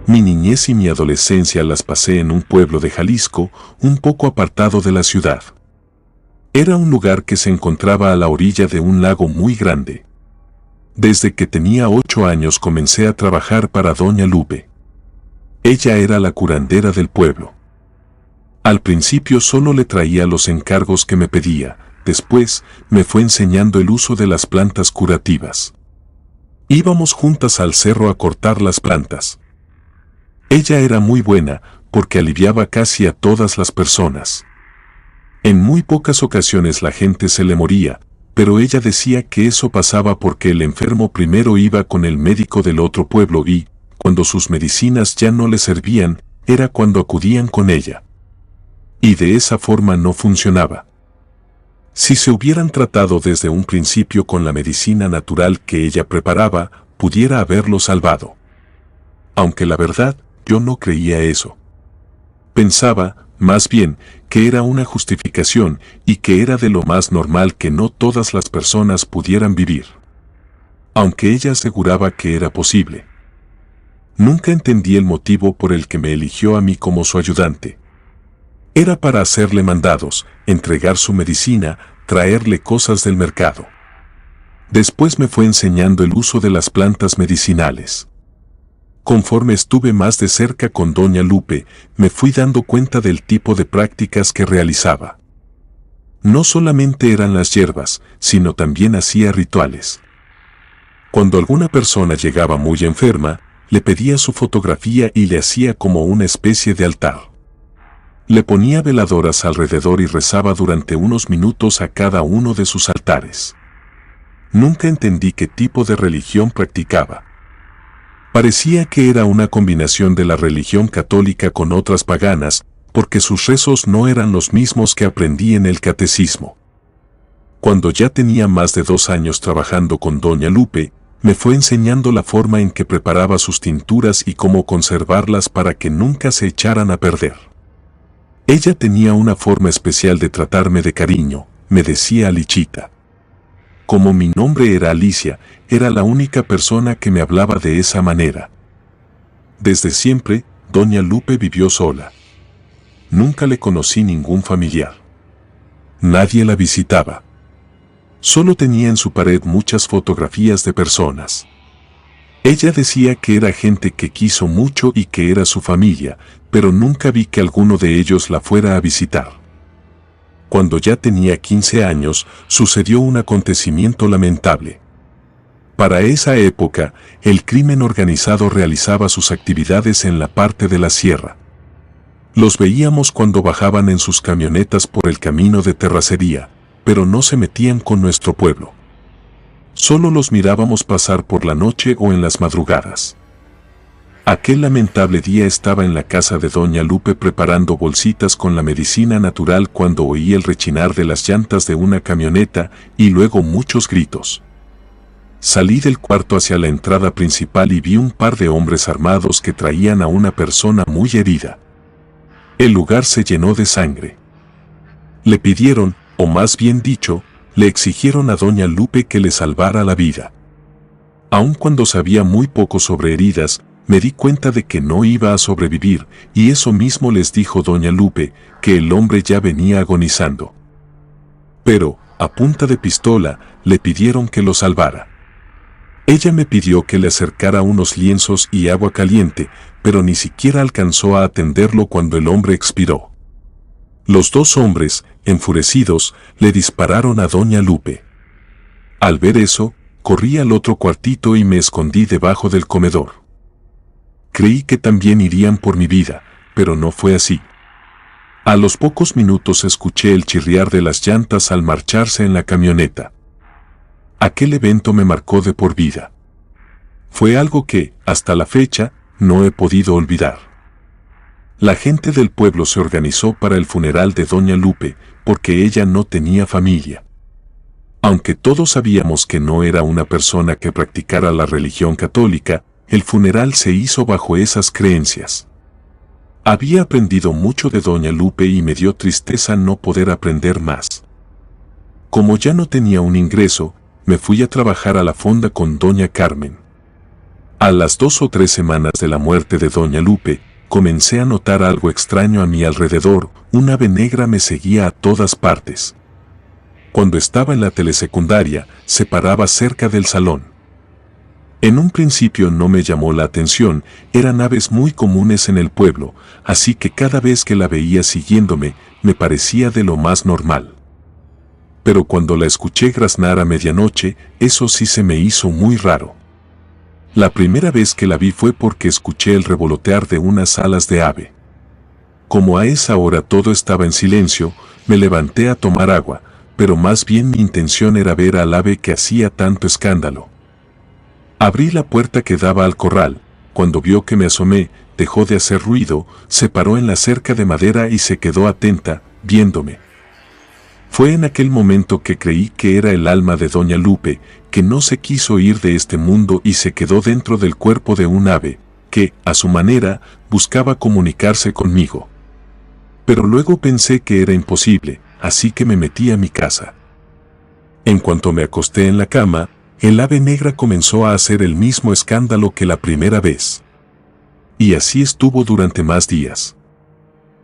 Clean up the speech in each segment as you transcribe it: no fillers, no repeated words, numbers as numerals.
Mi niñez y mi adolescencia las pasé en un pueblo de Jalisco, un poco apartado de la ciudad. Era un lugar que se encontraba a la orilla de un lago muy grande. Desde que tenía 8 años comencé a trabajar para Doña Lupe. Ella era la curandera del pueblo. Al principio solo le traía los encargos que me pedía, después me fue enseñando el uso de las plantas curativas. Íbamos juntas al cerro a cortar las plantas. Ella era muy buena, porque aliviaba casi a todas las personas. En muy pocas ocasiones la gente se le moría, pero ella decía que eso pasaba porque el enfermo primero iba con el médico del otro pueblo y, cuando sus medicinas ya no le servían, era cuando acudían con ella. Y de esa forma no funcionaba. Si se hubieran tratado desde un principio con la medicina natural que ella preparaba, pudiera haberlo salvado. Aunque la verdad, yo no creía eso. Pensaba, más bien, que era una justificación y que era de lo más normal que no todas las personas pudieran vivir. Aunque ella aseguraba que era posible. Nunca entendí el motivo por el que me eligió a mí como su ayudante. Era para hacerle mandados, entregar su medicina, traerle cosas del mercado. Después me fue enseñando el uso de las plantas medicinales. Conforme estuve más de cerca con Doña Lupe, me fui dando cuenta del tipo de prácticas que realizaba. No solamente eran las hierbas, sino también hacía rituales. Cuando alguna persona llegaba muy enferma, le pedía su fotografía y le hacía como una especie de altar. Le ponía veladoras alrededor y rezaba durante unos minutos a cada uno de sus altares. Nunca entendí qué tipo de religión practicaba. Parecía que era una combinación de la religión católica con otras paganas, porque sus rezos no eran los mismos que aprendí en el catecismo. Cuando ya tenía más de 2 años trabajando con Doña Lupe, me fue enseñando la forma en que preparaba sus tinturas y cómo conservarlas para que nunca se echaran a perder. Ella tenía una forma especial de tratarme de cariño, me decía Alichita. Como mi nombre era Alicia, era la única persona que me hablaba de esa manera. Desde siempre, Doña Lupe vivió sola. Nunca le conocí ningún familiar. Nadie la visitaba. Solo tenía en su pared muchas fotografías de personas. Ella decía que era gente que quiso mucho y que era su familia, pero nunca vi que alguno de ellos la fuera a visitar. Cuando ya tenía 15 años, sucedió un acontecimiento lamentable. Para esa época, el crimen organizado realizaba sus actividades en la parte de la sierra. Los veíamos cuando bajaban en sus camionetas por el camino de terracería, pero no se metían con nuestro pueblo. Solo los mirábamos pasar por la noche o en las madrugadas. Aquel lamentable día estaba en la casa de Doña Lupe preparando bolsitas con la medicina natural cuando oí el rechinar de las llantas de una camioneta y luego muchos gritos. Salí del cuarto hacia la entrada principal y vi un par de hombres armados que traían a una persona muy herida. El lugar se llenó de sangre. Le pidieron, o más bien dicho, le exigieron a Doña Lupe que le salvara la vida. Aun cuando sabía muy poco sobre heridas, me di cuenta de que no iba a sobrevivir, y eso mismo les dijo Doña Lupe, que el hombre ya venía agonizando. Pero, a punta de pistola, le pidieron que lo salvara. Ella me pidió que le acercara unos lienzos y agua caliente, pero ni siquiera alcanzó a atenderlo cuando el hombre expiró. Los 2 hombres, enfurecidos, le dispararon a Doña Lupe. Al ver eso, corrí al otro cuartito y me escondí debajo del comedor. Creí que también irían por mi vida, pero no fue así. A los pocos minutos escuché el chirriar de las llantas al marcharse en la camioneta. Aquel evento me marcó de por vida. Fue algo que, hasta la fecha, no he podido olvidar. La gente del pueblo se organizó para el funeral de Doña Lupe, porque ella no tenía familia. Aunque todos sabíamos que no era una persona que practicara la religión católica, el funeral se hizo bajo esas creencias. Había aprendido mucho de Doña Lupe y me dio tristeza no poder aprender más. Como ya no tenía un ingreso, me fui a trabajar a la fonda con Doña Carmen. A las 2 o 3 semanas de la muerte de doña Lupe, comencé a notar algo extraño a mi alrededor. Un ave negra me seguía a todas partes. Cuando estaba en la telesecundaria, se paraba cerca del salón. En un principio no me llamó la atención, eran aves muy comunes en el pueblo, así que cada vez que la veía siguiéndome, me parecía de lo más normal. Pero cuando la escuché graznar a medianoche, eso sí se me hizo muy raro. La primera vez que la vi fue porque escuché el revolotear de unas alas de ave. Como a esa hora todo estaba en silencio, me levanté a tomar agua, pero más bien mi intención era ver al ave que hacía tanto escándalo. Abrí la puerta que daba al corral. Cuando vio que me asomé, dejó de hacer ruido, se paró en la cerca de madera y se quedó atenta, viéndome. Fue en aquel momento que creí que era el alma de doña Lupe, que no se quiso ir de este mundo y se quedó dentro del cuerpo de un ave, que, a su manera, buscaba comunicarse conmigo. Pero luego pensé que era imposible, así que me metí a mi casa. En cuanto me acosté en la cama, el ave negra comenzó a hacer el mismo escándalo que la primera vez. Y así estuvo durante más días.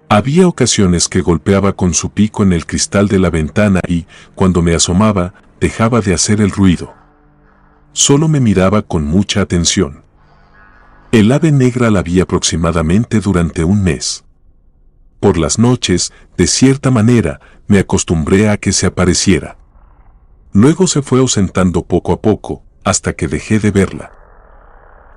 Había ocasiones que golpeaba con su pico en el cristal de la ventana y, cuando me asomaba, dejaba de hacer el ruido. Solo me miraba con mucha atención. El ave negra la vi aproximadamente durante un mes. Por las noches, de cierta manera, me acostumbré a que se apareciera. Luego se fue ausentando poco a poco, hasta que dejé de verla.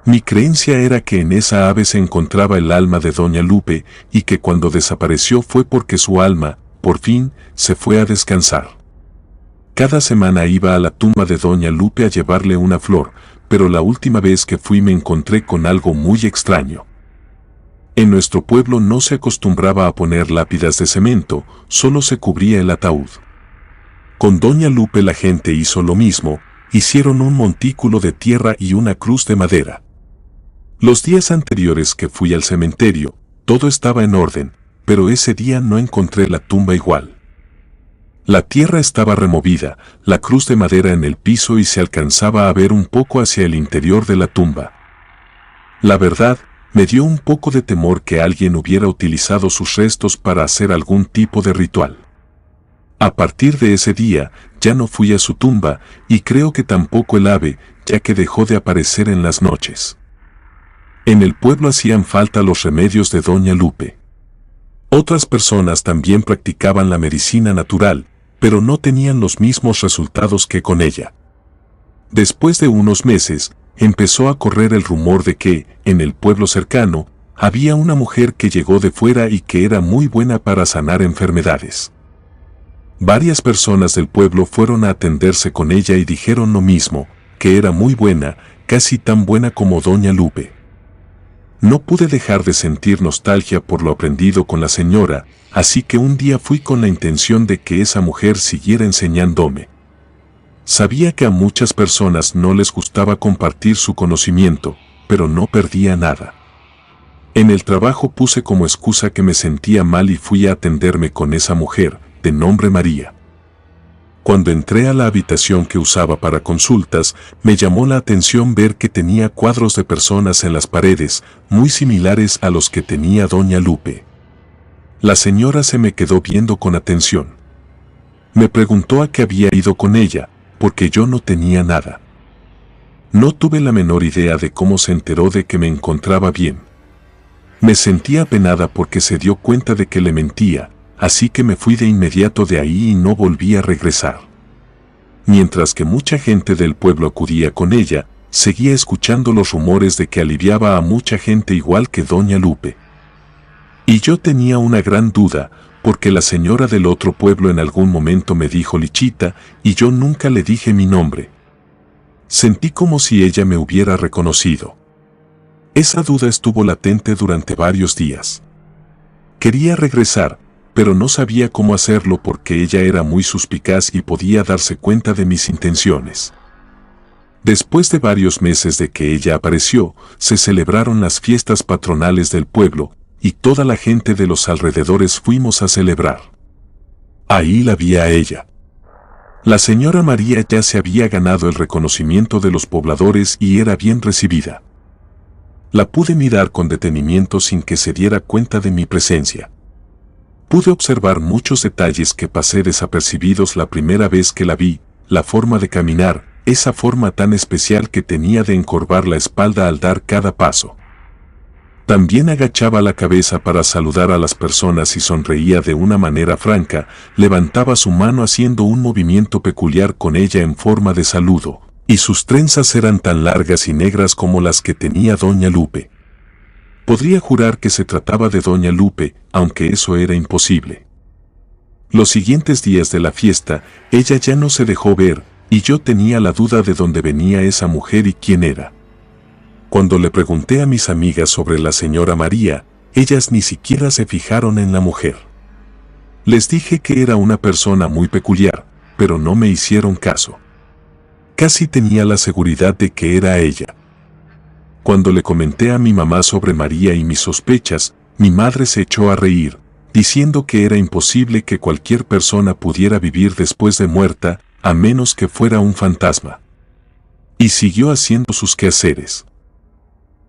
Mi creencia era que en esa ave se encontraba el alma de doña Lupe y que cuando desapareció fue porque su alma, por fin, se fue a descansar. Cada semana iba a la tumba de doña Lupe a llevarle una flor, pero la última vez que fui me encontré con algo muy extraño. En nuestro pueblo no se acostumbraba a poner lápidas de cemento, solo se cubría el ataúd. Con doña Lupe la gente hizo lo mismo, hicieron un montículo de tierra y una cruz de madera. Los días anteriores que fui al cementerio, todo estaba en orden, pero ese día no encontré la tumba igual. La tierra estaba removida, la cruz de madera en el piso y se alcanzaba a ver un poco hacia el interior de la tumba. La verdad, me dio un poco de temor que alguien hubiera utilizado sus restos para hacer algún tipo de ritual. A partir de ese día, ya no fui a su tumba, y creo que tampoco el ave, ya que dejó de aparecer en las noches. En el pueblo hacían falta los remedios de doña Lupe. Otras personas también practicaban la medicina natural, pero no tenían los mismos resultados que con ella. Después de unos meses, empezó a correr el rumor de que, en el pueblo cercano, había una mujer que llegó de fuera y que era muy buena para sanar enfermedades. Varias personas del pueblo fueron a atenderse con ella y dijeron lo mismo, que era muy buena, casi tan buena como doña Lupe. No pude dejar de sentir nostalgia por lo aprendido con la señora, así que un día fui con la intención de que esa mujer siguiera enseñándome. Sabía que a muchas personas no les gustaba compartir su conocimiento, pero no perdía nada. En el trabajo puse como excusa que me sentía mal y fui a atenderme con esa mujer, de nombre María. Cuando entré a la habitación que usaba para consultas, me llamó la atención ver que tenía cuadros de personas en las paredes, muy similares a los que tenía doña Lupe. La señora se me quedó viendo con atención. Me preguntó a qué había ido con ella, porque yo no tenía nada. No tuve la menor idea de cómo se enteró de que me encontraba bien. Me sentía apenada porque se dio cuenta de que le mentía, así que me fui de inmediato de ahí y no volví a regresar. Mientras que mucha gente del pueblo acudía con ella, seguía escuchando los rumores de que aliviaba a mucha gente igual que doña Lupe. Y yo tenía una gran duda, porque la señora del otro pueblo en algún momento me dijo Lichita, y yo nunca le dije mi nombre. Sentí como si ella me hubiera reconocido. Esa duda estuvo latente durante varios días. Quería regresar, pero no sabía cómo hacerlo porque ella era muy suspicaz y podía darse cuenta de mis intenciones. Después de varios meses de que ella apareció, se celebraron las fiestas patronales del pueblo, y toda la gente de los alrededores fuimos a celebrar. Ahí la vi a ella. La señora María ya se había ganado el reconocimiento de los pobladores y era bien recibida. La pude mirar con detenimiento sin que se diera cuenta de mi presencia. Pude observar muchos detalles que pasé desapercibidos la primera vez que la vi, la forma de caminar, esa forma tan especial que tenía de encorvar la espalda al dar cada paso. También agachaba la cabeza para saludar a las personas y sonreía de una manera franca, levantaba su mano haciendo un movimiento peculiar con ella en forma de saludo, y sus trenzas eran tan largas y negras como las que tenía Doña Lupe. Podría jurar que se trataba de Doña Lupe, aunque eso era imposible. Los siguientes días de la fiesta, ella ya no se dejó ver, y yo tenía la duda de dónde venía esa mujer y quién era. Cuando le pregunté a mis amigas sobre la señora María, ellas ni siquiera se fijaron en la mujer. Les dije que era una persona muy peculiar, pero no me hicieron caso. Casi tenía la seguridad de que era ella. Cuando le comenté a mi mamá sobre María y mis sospechas, mi madre se echó a reír, diciendo que era imposible que cualquier persona pudiera vivir después de muerta, a menos que fuera un fantasma. Y siguió haciendo sus quehaceres.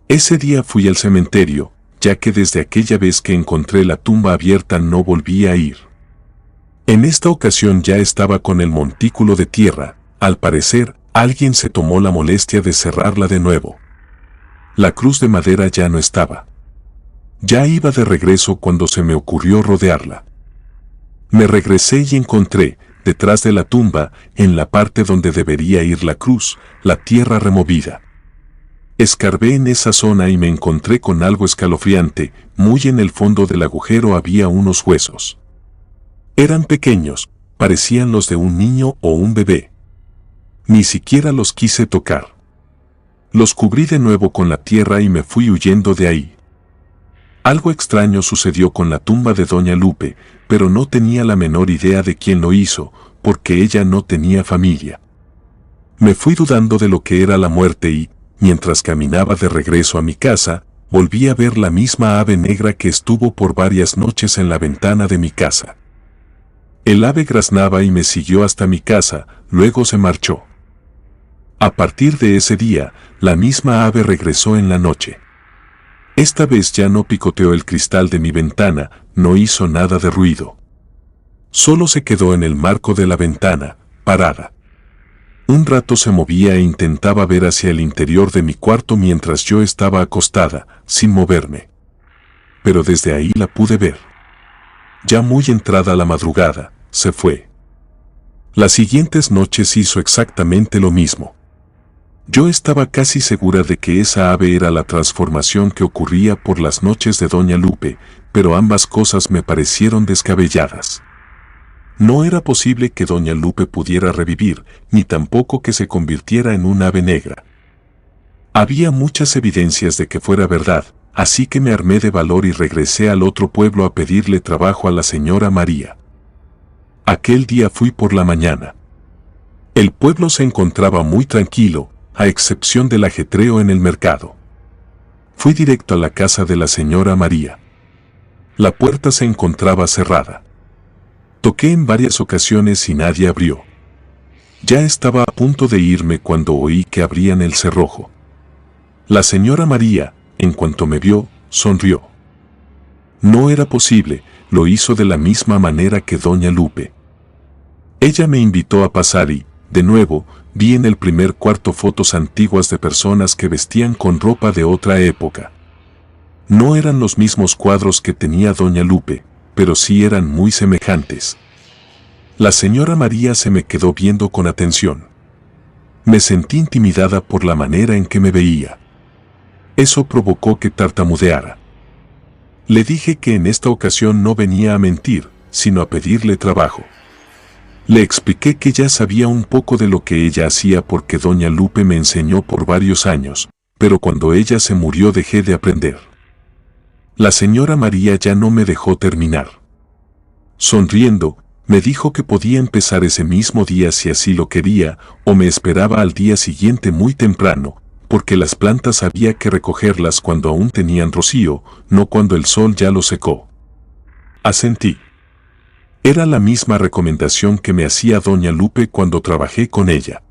Ese día fui al cementerio, ya que desde aquella vez que encontré la tumba abierta no volví a ir. En esta ocasión ya estaba con el montículo de tierra, al parecer, alguien se tomó la molestia de cerrarla de nuevo. La cruz de madera ya no estaba. Ya iba de regreso cuando se me ocurrió rodearla. Me regresé y encontré, detrás de la tumba, en la parte donde debería ir la cruz, la tierra removida. Escarbé en esa zona y me encontré con algo escalofriante, muy en el fondo del agujero había unos huesos. Eran pequeños, parecían los de un niño o un bebé. Ni siquiera los quise tocar. Los cubrí de nuevo con la tierra y me fui huyendo de ahí. Algo extraño sucedió con la tumba de Doña Lupe, pero no tenía la menor idea de quién lo hizo, porque ella no tenía familia. Me fui dudando de lo que era la muerte y, mientras caminaba de regreso a mi casa, volví a ver la misma ave negra que estuvo por varias noches en la ventana de mi casa. El ave graznaba y me siguió hasta mi casa, luego se marchó. A partir de ese día, la misma ave regresó en la noche. Esta vez ya no picoteó el cristal de mi ventana, no hizo nada de ruido. Solo se quedó en el marco de la ventana, parada. Un rato se movía e intentaba ver hacia el interior de mi cuarto mientras yo estaba acostada, sin moverme. Pero desde ahí la pude ver. Ya muy entrada la madrugada, se fue. Las siguientes noches hizo exactamente lo mismo. Yo estaba casi segura de que esa ave era la transformación que ocurría por las noches de Doña Lupe, pero ambas cosas me parecieron descabelladas. No era posible que Doña Lupe pudiera revivir, ni tampoco que se convirtiera en un ave negra. Había muchas evidencias de que fuera verdad, así que me armé de valor y regresé al otro pueblo a pedirle trabajo a la señora María. Aquel día fui por la mañana. El pueblo se encontraba muy tranquilo, a excepción del ajetreo en el mercado. Fui directo a la casa de la señora María. La puerta se encontraba cerrada. Toqué en varias ocasiones y nadie abrió. Ya estaba a punto de irme cuando oí que abrían el cerrojo. La señora María, en cuanto me vio, sonrió. No era posible, lo hizo de la misma manera que Doña Lupe. Ella me invitó a pasar y, de nuevo, vi en el primer cuarto fotos antiguas de personas que vestían con ropa de otra época. No eran los mismos cuadros que tenía Doña Lupe, pero sí eran muy semejantes. La señora María se me quedó viendo con atención. Me sentí intimidada por la manera en que me veía. Eso provocó que tartamudeara. Le dije que en esta ocasión no venía a mentir, sino a pedirle trabajo. Le expliqué que ya sabía un poco de lo que ella hacía porque Doña Lupe me enseñó por varios años, pero cuando ella se murió dejé de aprender. La señora María ya no me dejó terminar. Sonriendo, me dijo que podía empezar ese mismo día si así lo quería, o me esperaba al día siguiente muy temprano, porque las plantas había que recogerlas cuando aún tenían rocío, no cuando el sol ya lo secó. Asentí. Era la misma recomendación que me hacía Doña Lupe cuando trabajé con ella.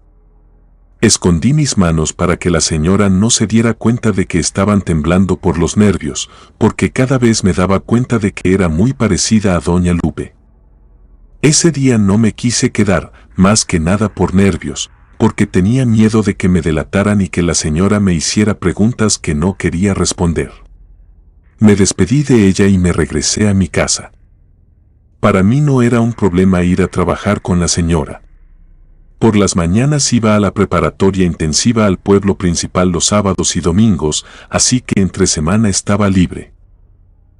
Escondí mis manos para que la señora no se diera cuenta de que estaban temblando por los nervios, porque cada vez me daba cuenta de que era muy parecida a doña Lupe. Ese día no me quise quedar, más que nada por nervios, porque tenía miedo de que me delataran y que la señora me hiciera preguntas que no quería responder. Me despedí de ella y me regresé a mi casa. Para mí no era un problema ir a trabajar con la señora. Por las mañanas iba a la preparatoria intensiva al pueblo principal los sábados y domingos, así que entre semana estaba libre.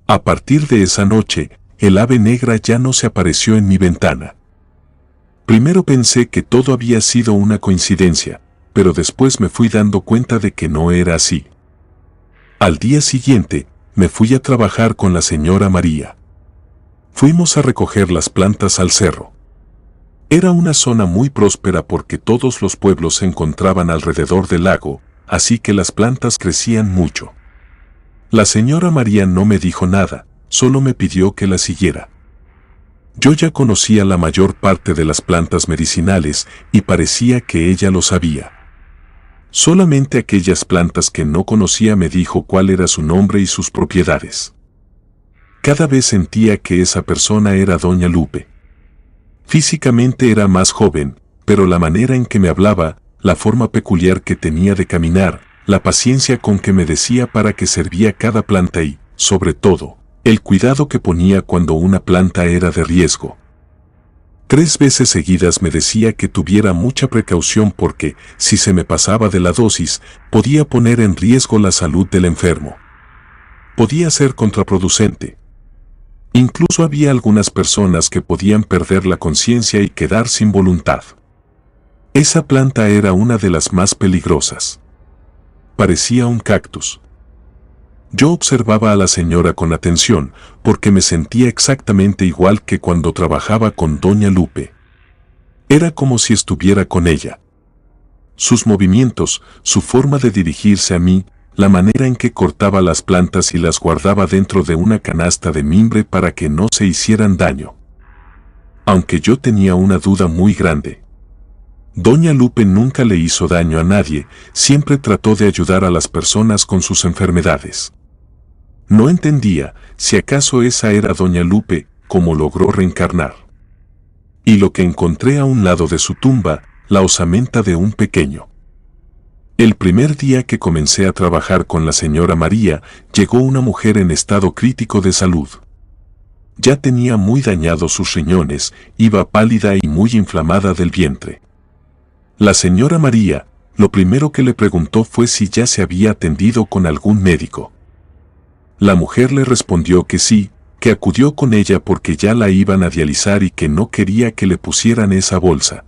A partir de esa noche, el ave negra ya no se apareció en mi ventana. Primero pensé que todo había sido una coincidencia, pero después me fui dando cuenta de que no era así. Al día siguiente, me fui a trabajar con la señora María. Fuimos a recoger las plantas al cerro. Era una zona muy próspera porque todos los pueblos se encontraban alrededor del lago, así que las plantas crecían mucho. La señora María no me dijo nada, solo me pidió que la siguiera. Yo ya conocía la mayor parte de las plantas medicinales y parecía que ella lo sabía. Solamente aquellas plantas que no conocía me dijo cuál era su nombre y sus propiedades. Cada vez sentía que esa persona era doña Lupe. Físicamente era más joven, pero la manera en que me hablaba, la forma peculiar que tenía de caminar, la paciencia con que me decía para qué servía cada planta y, sobre todo, el cuidado que ponía cuando una planta era de riesgo. 3 veces seguidas me decía que tuviera mucha precaución porque, si se me pasaba de la dosis, podía poner en riesgo la salud del enfermo. Podía ser contraproducente. Incluso había algunas personas que podían perder la conciencia y quedar sin voluntad. Esa planta era una de las más peligrosas. Parecía un cactus. Yo observaba a la señora con atención, porque me sentía exactamente igual que cuando trabajaba con doña Lupe. Era como si estuviera con ella. Sus movimientos, su forma de dirigirse a mí, la manera en que cortaba las plantas y las guardaba dentro de una canasta de mimbre para que no se hicieran daño. Aunque yo tenía una duda muy grande. Doña Lupe nunca le hizo daño a nadie, siempre trató de ayudar a las personas con sus enfermedades. No entendía si acaso esa era doña Lupe, cómo logró reencarnar. Y lo que encontré a un lado de su tumba, la osamenta de un pequeño. El primer día que comencé a trabajar con la señora María, llegó una mujer en estado crítico de salud. Ya tenía muy dañados sus riñones, iba pálida y muy inflamada del vientre. La señora María, lo primero que le preguntó fue si ya se había atendido con algún médico. La mujer le respondió que sí, que acudió con ella porque ya la iban a dializar y que no quería que le pusieran esa bolsa.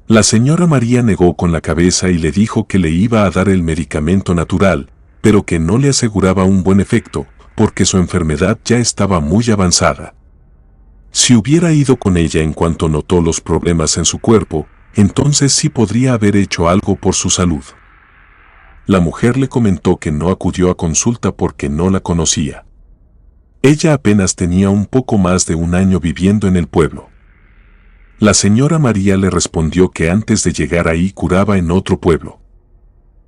La señora María negó con la cabeza y le dijo que le iba a dar el medicamento natural, pero que no le aseguraba un buen efecto, porque su enfermedad ya estaba muy avanzada. Si hubiera ido con ella en cuanto notó los problemas en su cuerpo, entonces sí podría haber hecho algo por su salud. La mujer le comentó que no acudió a consulta porque no la conocía. Ella apenas tenía un poco más de 1 año viviendo en el pueblo. La señora María le respondió que antes de llegar ahí curaba en otro pueblo.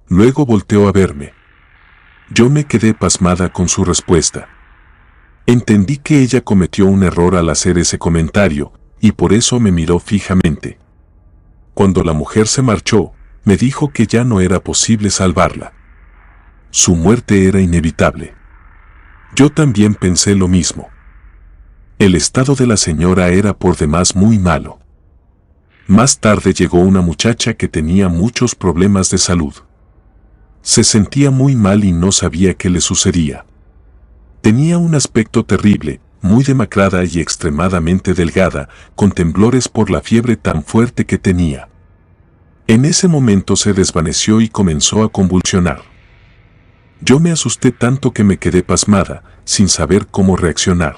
Luego volteó a verme. Yo me quedé pasmada con su respuesta. Entendí que ella cometió un error al hacer ese comentario, y por eso me miró fijamente. Cuando la mujer se marchó, me dijo que ya no era posible salvarla. Su muerte era inevitable. Yo también pensé lo mismo. El estado de la señora era por demás muy malo. Más tarde llegó una muchacha que tenía muchos problemas de salud. Se sentía muy mal y no sabía qué le sucedía. Tenía un aspecto terrible, muy demacrada y extremadamente delgada, con temblores por la fiebre tan fuerte que tenía. En ese momento se desvaneció y comenzó a convulsionar. Yo me asusté tanto que me quedé pasmada, sin saber cómo reaccionar.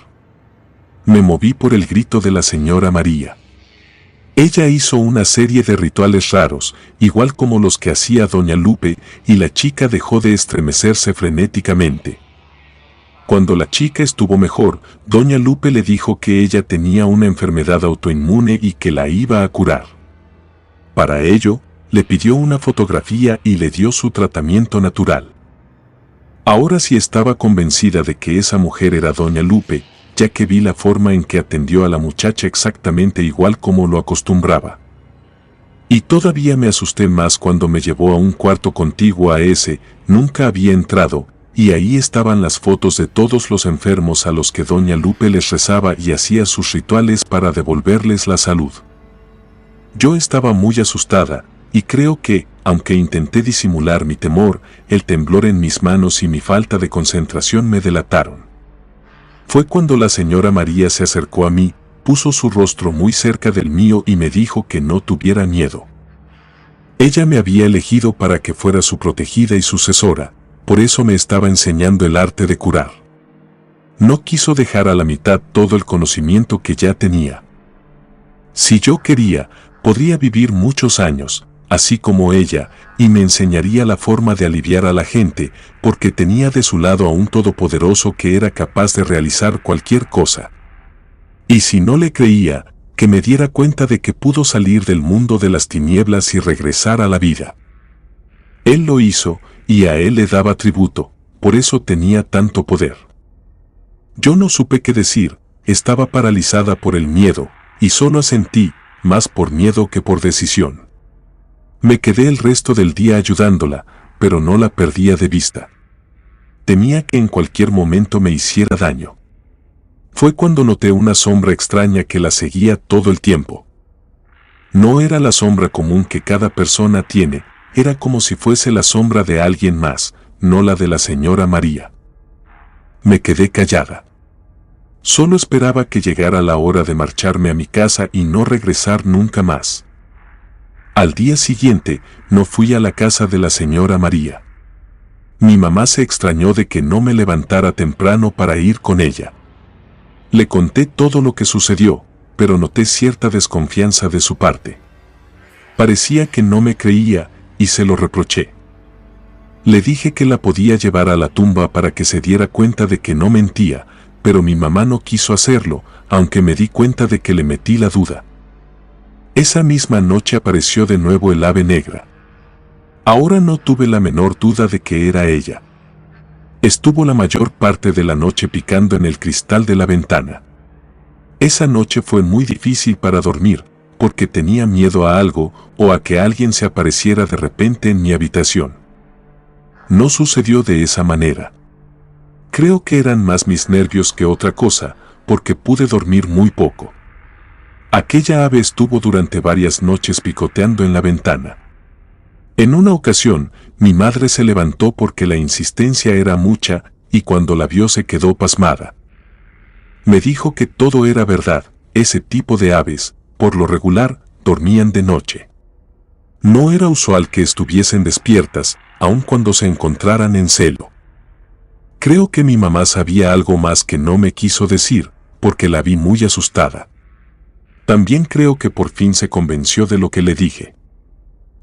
Me moví por el grito de la señora María. Ella hizo una serie de rituales raros, igual como los que hacía doña Lupe, y la chica dejó de estremecerse frenéticamente. Cuando la chica estuvo mejor, doña Lupe le dijo que ella tenía una enfermedad autoinmune y que la iba a curar. Para ello, le pidió una fotografía y le dio su tratamiento natural. Ahora sí estaba convencida de que esa mujer era doña Lupe, ya que vi la forma en que atendió a la muchacha exactamente igual como lo acostumbraba. Y todavía me asusté más cuando me llevó a un cuarto contiguo a ese, nunca había entrado, y ahí estaban las fotos de todos los enfermos a los que doña Lupe les rezaba y hacía sus rituales para devolverles la salud. Yo estaba muy asustada, y creo que, aunque intenté disimular mi temor, el temblor en mis manos y mi falta de concentración me delataron. Fue cuando la señora María se acercó a mí, puso su rostro muy cerca del mío y me dijo que no tuviera miedo. Ella me había elegido para que fuera su protegida y sucesora, por eso me estaba enseñando el arte de curar. No quiso dejar a la mitad todo el conocimiento que ya tenía. Si yo quería, podría vivir muchos años, así como ella, y me enseñaría la forma de aliviar a la gente, porque tenía de su lado a un todopoderoso que era capaz de realizar cualquier cosa. Y si no le creía, que me diera cuenta de que pudo salir del mundo de las tinieblas y regresar a la vida. Él lo hizo, y a él le daba tributo, por eso tenía tanto poder. Yo no supe qué decir, estaba paralizada por el miedo, y solo asentí, más por miedo que por decisión. Me quedé el resto del día ayudándola, pero no la perdía de vista. Temía que en cualquier momento me hiciera daño. Fue cuando noté una sombra extraña que la seguía todo el tiempo. No era la sombra común que cada persona tiene, era como si fuese la sombra de alguien más, no la de la señora María. Me quedé callada. Solo esperaba que llegara la hora de marcharme a mi casa y no regresar nunca más. Al día siguiente, no fui a la casa de la señora María. Mi mamá se extrañó de que no me levantara temprano para ir con ella. Le conté todo lo que sucedió, pero noté cierta desconfianza de su parte. Parecía que no me creía, y se lo reproché. Le dije que la podía llevar a la tumba para que se diera cuenta de que no mentía, pero mi mamá no quiso hacerlo, aunque me di cuenta de que le metí la duda. Esa misma noche apareció de nuevo el ave negra. Ahora no tuve la menor duda de que era ella. Estuvo la mayor parte de la noche picando en el cristal de la ventana. Esa noche fue muy difícil para dormir, porque tenía miedo a algo o a que alguien se apareciera de repente en mi habitación. No sucedió de esa manera. Creo que eran más mis nervios que otra cosa, porque pude dormir muy poco. Aquella ave estuvo durante varias noches picoteando en la ventana. En una ocasión, mi madre se levantó porque la insistencia era mucha, y cuando la vio se quedó pasmada. Me dijo que todo era verdad, ese tipo de aves, por lo regular, dormían de noche. No era usual que estuviesen despiertas, aun cuando se encontraran en celo. Creo que mi mamá sabía algo más que no me quiso decir, porque la vi muy asustada. También creo que por fin se convenció de lo que le dije.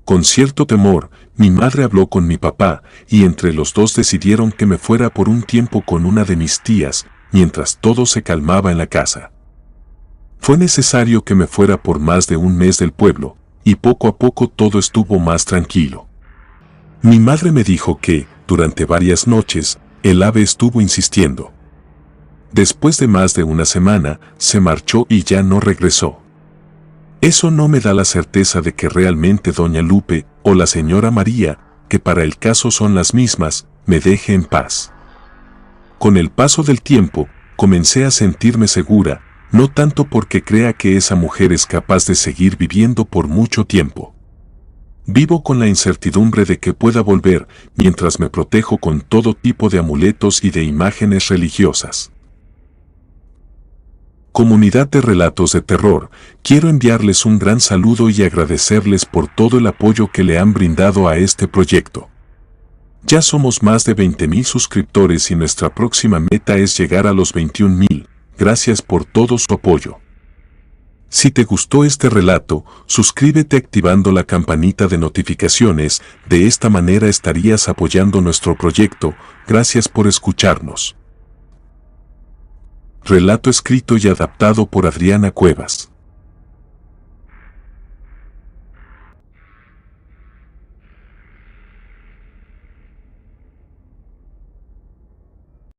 Con cierto temor, mi madre habló con mi papá, y entre los dos decidieron que me fuera por un tiempo con una de mis tías, mientras todo se calmaba en la casa. Fue necesario que me fuera por más de un mes del pueblo, y poco a poco todo estuvo más tranquilo. Mi madre me dijo que, durante varias noches, el ave estuvo insistiendo. Después de más de una semana, se marchó y ya no regresó. Eso no me da la certeza de que realmente doña Lupe, o la señora María, que para el caso son las mismas, me deje en paz. Con el paso del tiempo, comencé a sentirme segura, no tanto porque crea que esa mujer es capaz de seguir viviendo por mucho tiempo. Vivo con la incertidumbre de que pueda volver, mientras me protejo con todo tipo de amuletos y de imágenes religiosas. Comunidad de Relatos de Terror, quiero enviarles un gran saludo y agradecerles por todo el apoyo que le han brindado a este proyecto. Ya somos más de 20,000 suscriptores y nuestra próxima meta es llegar a los 21,000. Gracias por todo su apoyo. Si te gustó este relato, suscríbete activando la campanita de notificaciones, de esta manera estarías apoyando nuestro proyecto. Gracias por escucharnos. Relato escrito y adaptado por Adriana Cuevas.